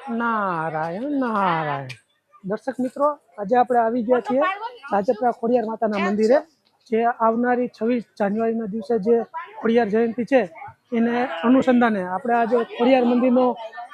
નારાયણ નારાયણ. દર્શક મિત્રો, આજે આપણે આવી ગયા છીએ રાજપરા ખોડિયાર માતાના મંદિરે, જે આવનારી 26 જાન્યુઆરીના દિવસે જે ખોડિયાર જયંતિ છે એને અનુસંધાને આપણે આજે ખોડિયાર મંદિરનો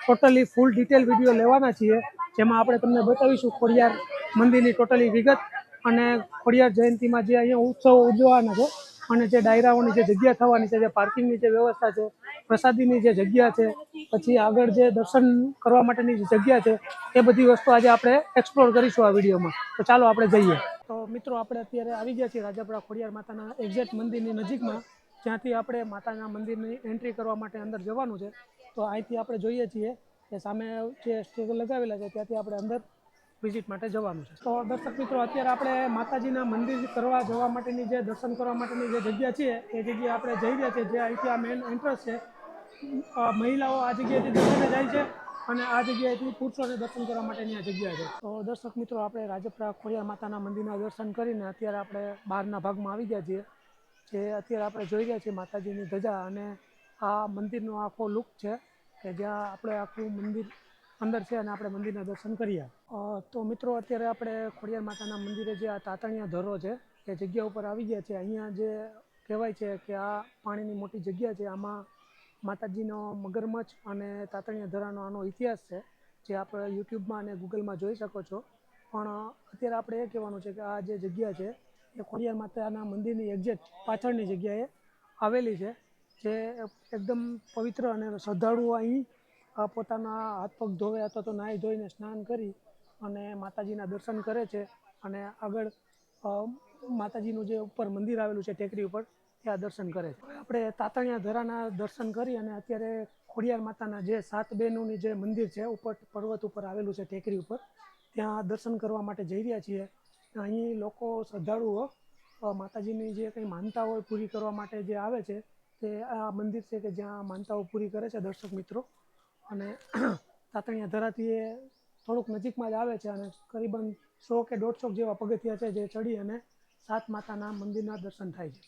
ટોટલી ફૂલ ડિટેલ વિડીયો લેવાના છીએ, જેમાં આપણે તમને બતાવીશું ખોડિયાર મંદિરની ટોટલી વિગત અને ખોડિયાર જયંતિમાં જે અહીંયા ઉત્સવો ઉજવવાના છે અને જે ડાયરાઓની જે જગ્યા થવાની છે, જે પાર્કિંગની જે વ્યવસ્થા છે, પ્રસાદીની જે જગ્યા છે, પછી આગળ જે દર્શન કરવા માટેની જે જગ્યા છે, એ બધી વસ્તુ આજે આપણે એક્સપ્લોર કરીશું આ વિડીયોમાં. તો ચાલો આપણે જઈએ. તો મિત્રો, આપણે અત્યારે આવી ગયા છીએ રાજપરા ખોડિયાર માતાના એક્ઝેક્ટ મંદિરની નજીકમાં, જ્યાંથી આપણે માતાના મંદિરની એન્ટ્રી કરવા માટે અંદર જવાનું છે. તો અહીંથી આપણે જોઈએ છીએ કે સામે જે સ્ટેજ લગાવેલા છે ત્યાંથી આપણે અંદર વિઝિટ માટે જવાનું છે. તો દર્શક મિત્રો, અત્યારે આપણે માતાજીના મંદિર કરવા જવા માટેની જે દર્શન કરવા માટેની જે જગ્યા છે એ જગ્યા આપણે જઈ રહ્યા છીએ. જે અહીંથી આ મેઇન એન્ટ્રન્સ છે, મહિલાઓ આ જગ્યાએથી દર્શને જાય છે અને આ જગ્યાએથી પુરુષોને દર્શન કરવા માટેની આ જગ્યા છે. તો દર્શક મિત્રો, આપણે રાજપરા ખોડિયાર માતાના મંદિરના દર્શન કરીને અત્યારે આપણે બહારના ભાગમાં આવી ગયા છીએ. જે અત્યારે આપણે જોઈ રહ્યા છીએ માતાજીની ધજા અને આ મંદિરનો આખો લુક છે કે જ્યાં આપણે આખું મંદિર અંદર છે અને આપણે મંદિરના દર્શન કરીએ. તો મિત્રો, અત્યારે આપણે ખોડિયાર માતાના મંદિરે જે આ તાતણિયા ધરો છે એ જગ્યા ઉપર આવી ગયા છે. અહીંયા જે કહેવાય છે કે આ પાણીની મોટી જગ્યા છે, આમાં માતાજીનો મગરમચ્છ અને તાતણિયા ધરાનો આનો ઇતિહાસ છે, જે આપણે યુટ્યુબમાં અને ગૂગલમાં જોઈ શકો છો. પણ અત્યારે આપણે એ કહેવાનું છે કે આ જે જગ્યા છે એ ખોડિયાર માતાના મંદિરની એક્ઝેક્ટ પાછળની જગ્યાએ આવેલી છે, જે એકદમ પવિત્ર અને શ્રદ્ધાળુઓ અહીં પોતાના હાથ પગ ધોવે અથવા તો નાહી ધોઈને સ્નાન કરી અને માતાજીના દર્શન કરે છે અને આગળ માતાજીનું જે ઉપર મંદિર આવેલું છે ટેકરી ઉપર, ત્યાં દર્શન કરે છે. આપણે તાતણિયા ધરાના દર્શન કરી અને અત્યારે ખોડિયાર માતાના જે 7 બહેનોની જે મંદિર છે ઉપર પર્વત ઉપર આવેલું છે ટેકરી ઉપર, ત્યાં દર્શન કરવા માટે જઈ રહ્યા છીએ. અહીં લોકો શ્રદ્ધાળુઓ માતાજીની જે કંઈ માનતા હોય પૂરી કરવા માટે જે આવે છે તે આ મંદિર છે કે જ્યાં માનતાઓ પૂરી કરે છે દર્શક મિત્રો. અને તાતણિયા ધરાથી એ થોડુંક નજીકમાં જ આવે છે અને કરીબન 100 કે 150 જેવા પગથિયા છે જે ચડી અને 7 માતાના મંદિરના દર્શન થાય છે.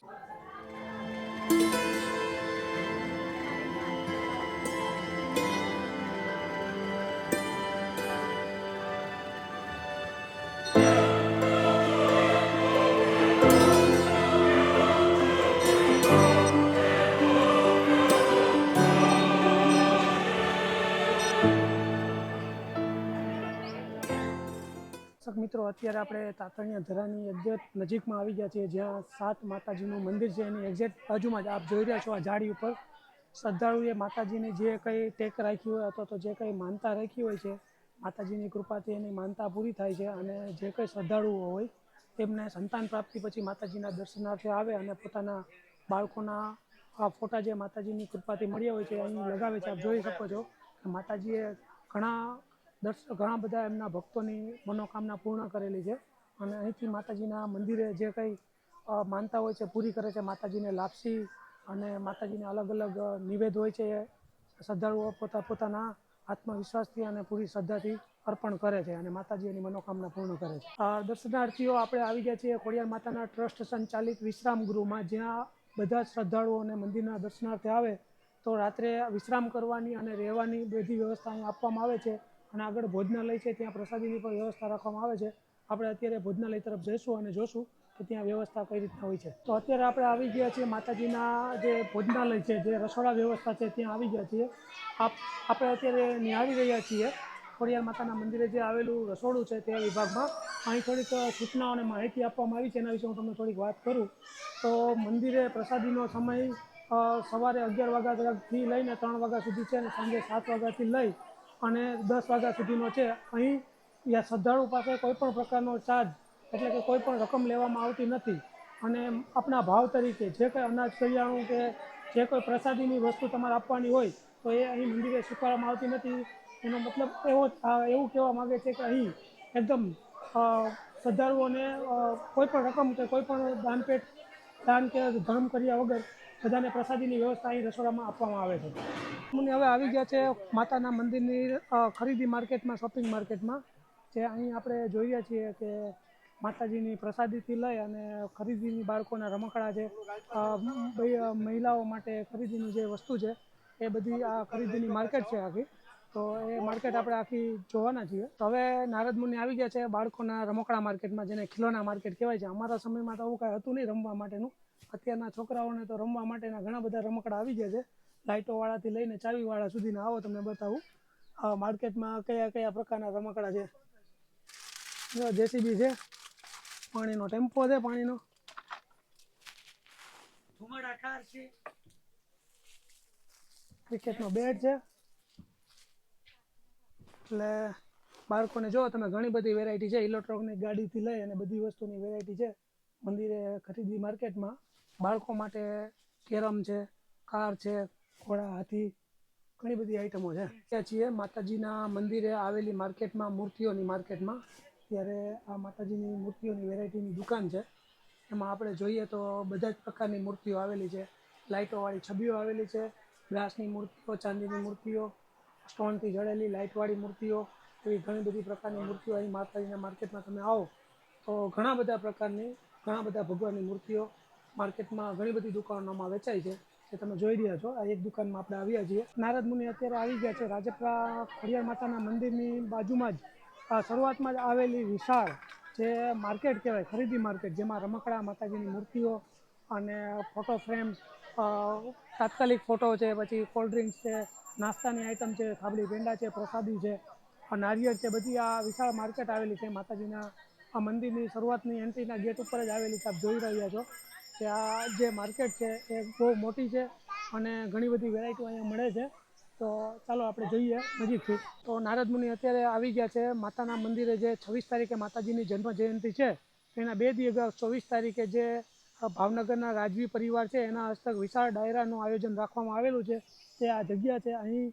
મિત્રો, અત્યારે આપણે તાતણિયા ધરાની એક્ઝેક્ટ નજીકમાં આવી ગયા છીએ, જ્યાં 7 માતાજીનું મંદિર છે. એની એક્ઝેક્ટ બાજુમાં જ આપ જોઈ રહ્યા છો આ ઝાડી ઉપર શ્રદ્ધાળુએ માતાજીની જે કંઈ ટેક રાખી હોય અથવા તો જે કંઈ માનતા રાખી હોય છે, માતાજીની કૃપાથી એની માનતા પૂરી થાય છે અને જે કંઈ શ્રદ્ધાળુઓ હોય તેમને સંતાન પ્રાપ્તિ પછી માતાજીના દર્શનાર્થે આવે અને પોતાના બાળકોના આ ફોટા જે માતાજીની કૃપાથી મળ્યા હોય છે અહીં લગાવે છે. આપ જોઈ શકો છો કે માતાજીએ ઘણા બધા એમના ભક્તોની મનોકામના પૂર્ણ કરેલી છે અને અહીંથી માતાજીના મંદિરે જે કંઈ માનતા હોય છે પૂરી કરે છે. માતાજીને લાપસી અને માતાજીને અલગ અલગ નિવેદ હોય છે, શ્રદ્ધાળુઓ પોતાના આત્મવિશ્વાસથી અને પૂરી શ્રદ્ધાથી અર્પણ કરે છે અને માતાજી એની મનોકામના પૂર્ણ કરે છે. દર્શનાર્થીઓ, આપણે આવી ગયા છીએ ખોડિયાર માતાના ટ્રસ્ટ સંચાલિત વિશ્રામ ગૃહમાં, જ્યાં બધા શ્રદ્ધાળુઓને મંદિરના દર્શનાર્થે આવે તો રાત્રે વિશ્રામ કરવાની અને રહેવાની બધી વ્યવસ્થા અહીં આપવામાં આવે છે અને આગળ ભોજનાલય છે, ત્યાં પ્રસાદીની પણ વ્યવસ્થા રાખવામાં આવે છે. આપણે અત્યારે ભોજનાલય તરફ જઈશું અને જોશું કે ત્યાં વ્યવસ્થા કઈ રીતના હોય છે. તો અત્યારે આપણે આવી ગયા છીએ માતાજીના જે ભોજનાલય છે, જે રસોડા વ્યવસ્થા છે, ત્યાં આવી ગયા છીએ. આપણે અત્યારે નિહાળી રહ્યા છીએ ખોડિયાર માતાના મંદિરે જે આવેલું રસોડું છે તે વિભાગમાં. અહીં થોડીક સૂચનાઓ અને માહિતી આપવામાં આવી છે, એના વિશે હું તમને થોડીક વાત કરું તો મંદિરે પ્રસાદીનો સમય સવારે 11 વાગ્યાથી લઈને 3 વાગ્યા સુધી છે અને સાંજે 7 વાગ્યાથી લઈ અને 10 વાગ્યા સુધીનો છે. અહીં શ્રદ્ધાળુ પાસે કોઈ પણ પ્રકારનો ચાર્જ એટલે કે કોઈ પણ રકમ લેવામાં આવતી નથી અને આપણા ભાવ તરીકે જે કંઈ અનાજ કરિયાણું કે જે કોઈ પ્રસાદીની વસ્તુ તમારે આપવાની હોય તો એ અહીં મંદિરે સ્વીકારવામાં આવતી નથી. એનો મતલબ એવું કહેવા માગે છે કે અહીં એકદમ શ્રદ્ધાળુઓને કોઈ પણ રકમ કે કોઈ પણ દાન કે ધર્મ કર્યા વગર બધાને પ્રસાદીની વ્યવસ્થા અહીં રસોડામાં આપવામાં આવે છે. હવે આવી ગયા છે માતાના મંદિરની ખરીદી માર્કેટમાં, શોપિંગ માર્કેટમાં, જે અહીં આપણે જોઈ રહ્યા છીએ કે માતાજીની પ્રસાદીથી લઈ અને ખરીદીની બાળકોના રમકડા છે, મહિલાઓ માટે ખરીદીની જે વસ્તુ છે એ બધી આ ખરીદીની માર્કેટ છે આખી. તો એ માર્કેટ આપણે આખી જોવાના છીએ. તો હવે નારદ મુનિ આવી ગયા છે બાળકોના રમકડા માર્કેટમાં, જેને ખિલોના માર્કેટ કહેવાય છે. અમારા સમયમાં તો આવું કાંઈ હતું નહીં રમવા માટેનું. અત્યારના છોકરાઓને તો રમવા માટેના ઘણા બધા રમકડા આવી ગયા છે. લાઇટોવાળાથી લઈને ચાવીવાળા સુધીના. આવો તમને બતાવું આ માર્કેટમાં કયા કયા પ્રકારના રમકડા છે. જેસીબી છે, પાણીનો ટેમ્પો છે, પાણીનો ક્રિકેટનો બેટ છે. એટલે બાળકોને જો તમે ઘણી બધી વેરાયટી છે. ઇલેક્ટ્રોનિક ગાડીથી લઈ અને બધી વસ્તુની વેરાયટી છે મંદિરે ખરીદી માર્કેટમાં. બાળકો માટે કેરમ છે, કાર છે, ઘોડા, હાથી, ઘણી બધી આઈટમો છે. ત્યાં છીએ માતાજીના મંદિરે આવેલી માર્કેટમાં, મૂર્તિઓની માર્કેટમાં. ત્યારે આ માતાજીની મૂર્તિઓની વેરાયટીની દુકાન છે. એમાં આપણે જોઈએ તો બધા જ પ્રકારની મૂર્તિઓ આવેલી છે. લાઇટોવાળી છબીઓ આવેલી છે, ગ્લાસની મૂર્તિઓ, ચાંદીની મૂર્તિઓ, સ્ટોનથી જડેલી લાઇટવાળી મૂર્તિઓ, એવી ઘણી બધી પ્રકારની મૂર્તિઓ અહીં માતાજીના માર્કેટમાં તમે આવો તો ઘણા બધા પ્રકારની, ઘણા બધા ભગવાનની મૂર્તિઓ માર્કેટમાં ઘણી બધી દુકાનોમાં વેચાય છે, જે તમે જોઈ રહ્યા છો. આ એક દુકાનમાં આપણે આવ્યા છીએ. નારદ મુનિ અત્યારે આવી ગયા છે રાજપરા ખોડિયાર માતાના મંદિરની બાજુમાં જ શરૂઆતમાં જ આવેલી વિશાળ જે માર્કેટ કહેવાય, ખરીદી માર્કેટ, જેમાં રમકડા, માતાજીની મૂર્તિઓ અને ફોટો ફ્રેમ્સ, તાત્કાલિક ફોટો છે, પછી કોલ્ડ ડ્રિંક્સ છે, નાસ્તાની આઈટમ છે, થાબડી પેંડા છે, પ્રસાદી છે, નારિયેળ છે, બધી આ વિશાળ માર્કેટ આવેલી છે માતાજીના આ મંદિરની શરૂઆતની એન્ટ્રીના ગેટ ઉપર જ આવેલી છે. આપ જોઈ રહ્યા છો કે આ જે માર્કેટ છે એ બહુ મોટી છે અને ઘણી બધી વેરાયટીઓ અહીંયા મળે છે. તો ચાલો આપણે જોઈએ નજીકથી. તો નારદ મુનિ અત્યારે આવી ગયા છે માતાના મંદિરે. જે 26 તારીખે માતાજીની જન્મ જયંતિ છે, એના 2 દી અગાઉ 24 તારીખે જે ભાવનગરના રાજવી પરિવાર છે એના હસ્તક વિશાળ ડાયરાનું આયોજન રાખવામાં આવેલું છે. તે આ જગ્યા છે. અહીં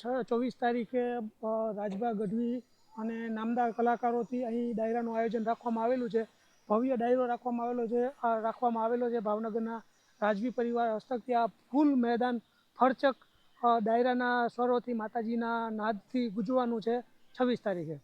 24 તારીખે રાજભા ગઢવી અને નામદાર કલાકારોથી અહીં ડાયરાનું આયોજન રાખવામાં આવેલું છે. ભવ્ય ડાયરો રાખવામાં આવેલો છે ભાવનગરના રાજવી પરિવાર હસ્તકથી. આ ફૂલ મેદાન ફરચક ડાયરાના સ્વરોથી, માતાજીના નાદથી ગુંજવાનું છે 26 તારીખે.